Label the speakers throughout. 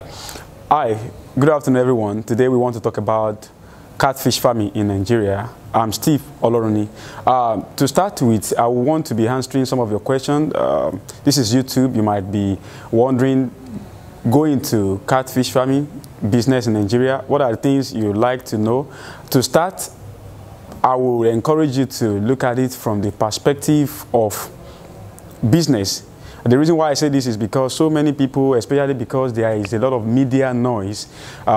Speaker 1: Hi, good afternoon everyone. Today we want to talk about catfish farming in Nigeria. I'm Steve Oloruni. To start with, I want to be answering some of your questions. This is YouTube. You might be wondering, going to catfish farming business in Nigeria, what are the things you'd like to know? To start, I will encourage you to look at it from the perspective of business. The reason why I say this is because so many people, especially because there is a lot of media noise,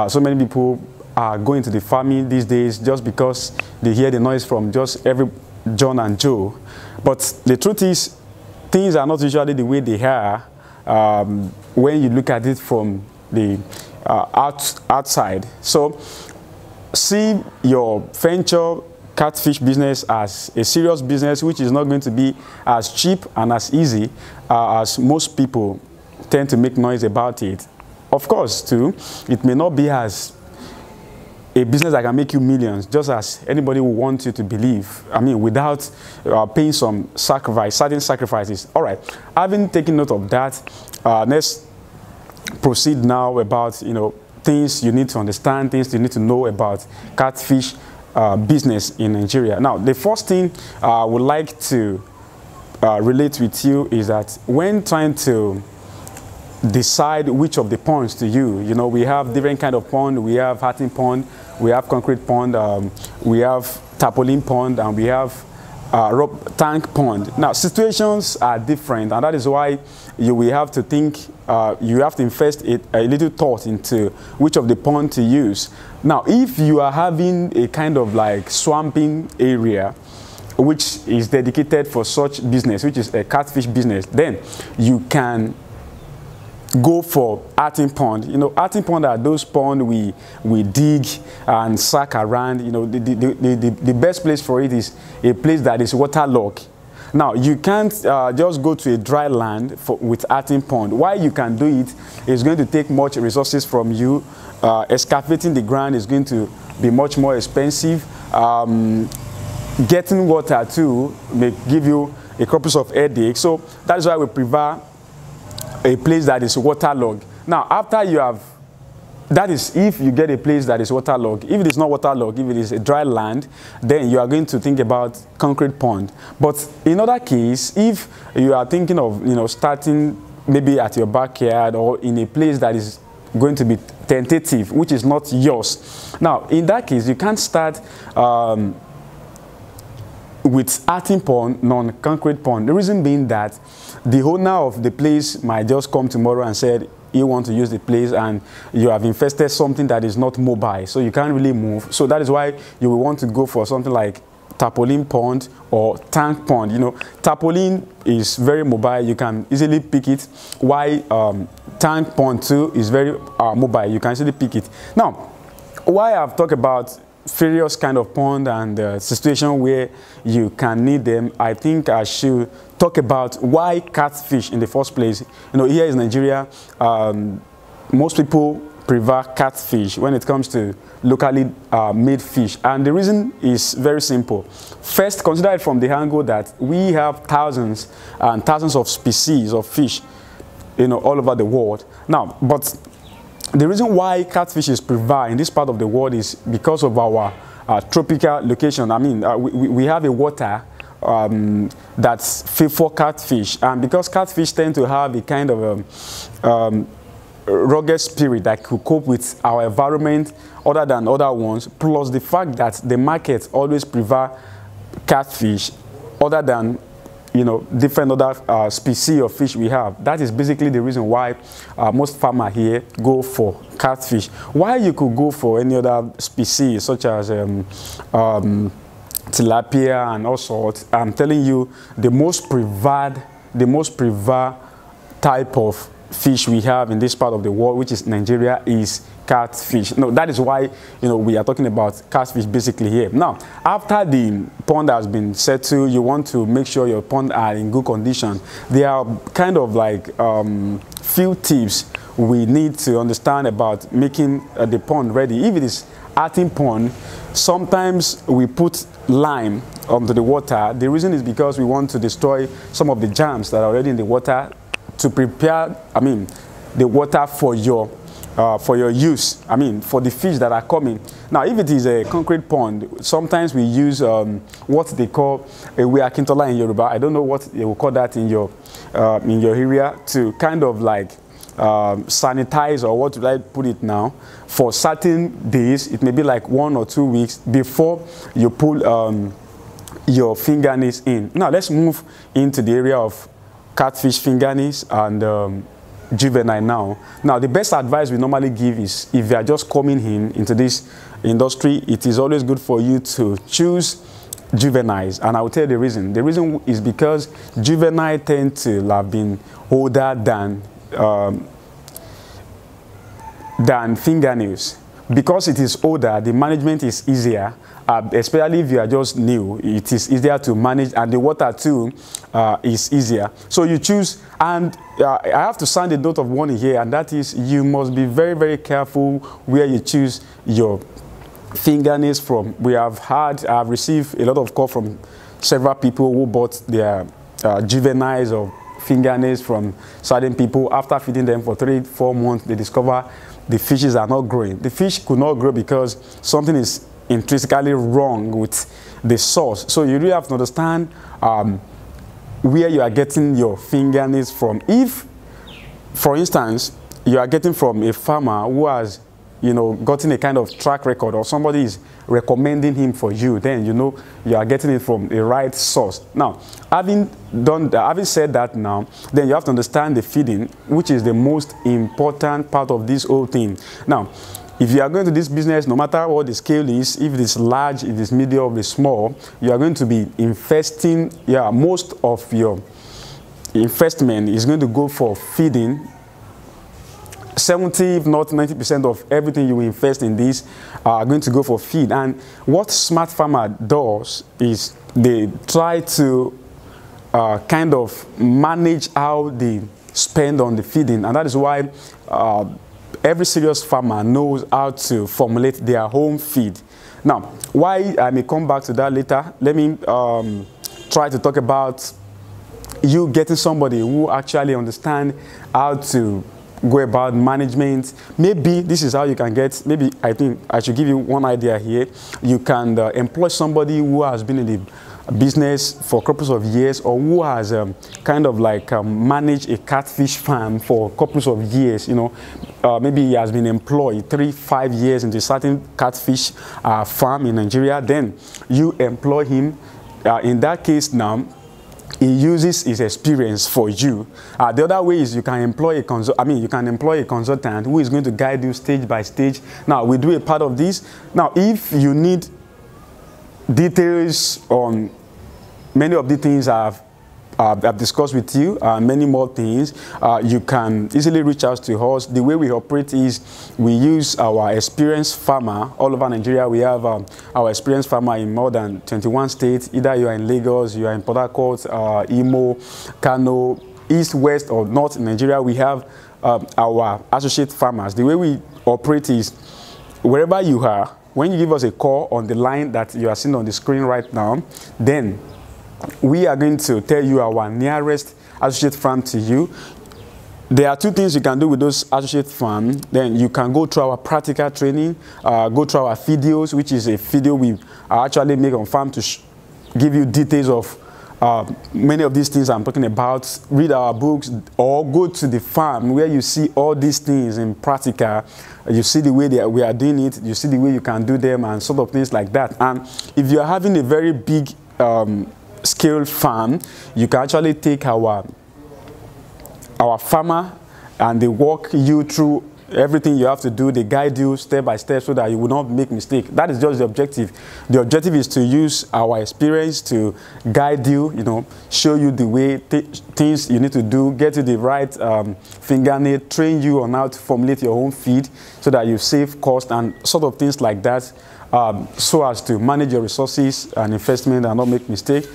Speaker 1: so many people are going to the farming these days just because they hear the noise from just every John and Joe. But the truth is, things are not usually the way they are when you look at it from the outside. So see your venture catfish business as a serious business, which is not going to be as cheap and as easy as most people tend to make noise about it. Of course, too, it may not be as a business that can make you millions, just as anybody will want you to believe. I mean, without paying some sacrifice, certain sacrifices. All right, having taken note of that, let's proceed now about things you need to understand, things you need to know about catfish business in Nigeria. Now, the first thing I would like to relate with you is that when trying to decide which of the ponds to use, we have different kind of pond. We have hatching pond, we have concrete pond, we have tarpaulin pond, and we have tank pond. Now, situations are different, and that is why you will have to think, you have to invest a little thought into which of the pond to use. Now, if you are having a kind of like swamping area which is dedicated for such business, which is a catfish business, then you can go for hatching pond. Hatching pond are those ponds we dig and sack around. The best place for it is a place that is waterlogged. Now, you can't just go to a dry land with hatching pond. Why you can do it is going to take much resources from you. Excavating the ground is going to be much more expensive. Getting water too may give you a couple of headaches. So that is why we prefer a place that is waterlogged. Now, after you have, that is if you get a place that is waterlogged. If it is not waterlogged, if it is a dry land, then you are going to think about concrete pond. But in other case, if you are thinking of starting maybe at your backyard or in a place that is going to be tentative, which is not yours. Now, in that case, you can't start with hatching pond, non-concrete pond. The reason being that the owner of the place might just come tomorrow and said you want to use the place, and you have invested something that is not mobile, so you can't really move. So that is why you will want to go for something like tarpaulin pond or tank pond. Tarpaulin is very mobile, you can easily pick it, while tank pond too is very mobile, you can easily pick it. Now, why I've talked about various kind of pond and situation where you can need them, I think I should talk about why catfish in the first place. Here in Nigeria, most people prefer catfish when it comes to locally made fish, and the reason is very simple. First, consider it from the angle that we have thousands and thousands of species of fish all over the world. Now, but the reason why catfish is preferred in this part of the world is because of our tropical location. I mean, we have a water that's fit for catfish, and because catfish tend to have a kind of rugged spirit that could cope with our environment other than other ones, plus the fact that the market always prefer catfish other than different other species of fish we have. That is basically the reason why most farmers here go for catfish. Why you could go for any other species such as tilapia and all sorts, I'm telling you, the most preferred type of fish we have in this part of the world, which is Nigeria, is catfish. No, that is why we are talking about catfish basically here. Now, after the pond has been settled, you want to make sure your pond are in good condition. There are kind of like few tips we need to understand about making the pond ready. If it is hatching pond, sometimes we put lime onto the water. The reason is because we want to destroy some of the germs that are already in the water to prepare, the water for your for your use, I mean, for the fish that are coming. Now, if it is a concrete pond, sometimes we use what they call a akintola in Yoruba. I don't know what they will call that in your area, to kind of like sanitize, or what would I put it now, for certain days. It may be like 1 or 2 weeks before you pull your fingernails in. Now, let's move into the area of catfish fingernails and juvenile now. Now, the best advice we normally give is, if you are just coming into this industry, it is always good for you to choose juveniles, and I will tell you the reason. The reason is because juvenile tend to have been older than fingernails. Because it is older, the management is easier, especially if you are just new. It is easier to manage, and the water too is easier. So you choose, and I have to sound a note of warning here, and that is, you must be very, very careful where you choose your fingernails from. I've received a lot of calls from several people who bought their juveniles or fingernails from certain people. After feeding them for 3-4 months, they discover the fishes are not growing. The fish could not grow because something is intrinsically wrong with the source. So you really have to understand where you are getting your fingernails from. If, for instance, you are getting from a farmer who has, gotten a kind of track record, or somebody is recommending him for you, then you are getting it from the right source. Now, having said that, now then you have to understand the feeding, which is the most important part of this whole thing. Now, if you are going to this business, no matter what the scale is, if it is large, if it is medium, or if it is small, you are going to be investing. Most of your investment is going to go for feeding. 70, if not 90% of everything you invest in this are going to go for feed. And what smart farmer does is they try to kind of manage how they spend on the feeding, and that is why every serious farmer knows how to formulate their home feed. Now, why I may come back to that later, let me try to talk about you getting somebody who actually understands how to go about management. Maybe this is how you can get, maybe I think I should give you one idea here. You can employ somebody who has been in the business for a couple of years, or who has kind of like managed a catfish farm for a couple of years. Maybe he has been employed 3-5 years into a certain catfish farm in Nigeria. Then you employ him. In that case now, he uses his experience for you. The other way is you can employ a consultant who is going to guide you stage by stage. Now, we do a part of this. Now, if you need details on many of the things I've discussed with you, many more things, you can easily reach out to us. The way we operate is we use our experienced farmer all over Nigeria. We have our experienced farmer in more than 21 states. Either you are in Lagos, you are in Port Harcourt, Imo, Kano, East, West, or North in Nigeria. We have our associate farmers. The way we operate is, wherever you are, when you give us a call on the line that you are seeing on the screen right now, then we are going to tell you our nearest associate farm to you. There are two things you can do with those associate farms. Then you can go through our practical training, go through our videos, which is a video we actually make on farm to give you details of many of these things I'm talking about. Read our books, or go to the farm where you see all these things in practical. You see the way we are doing it, you see the way you can do them, and sort of things like that. And if you are having a very big scale farm, you can actually take our farmer, and they walk you through everything you have to do. They guide you step by step so that you will not make mistake. That is just the objective. The objective is to use our experience to guide you, show you the way things you need to do, get you the right fingernail, train you on how to formulate your own feed so that you save cost and sort of things like that, so as to manage your resources and investment and not make mistake.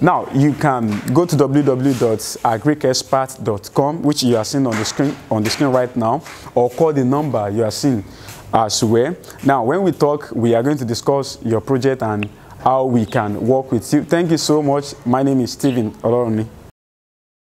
Speaker 1: Now, you can go to www.agricexpert.com, which you are seeing on the screen right now, or call the number you are seeing as well. Now, when we talk, we are going to discuss your project and how we can work with you. Thank you so much. My name is Stephen Oloruni.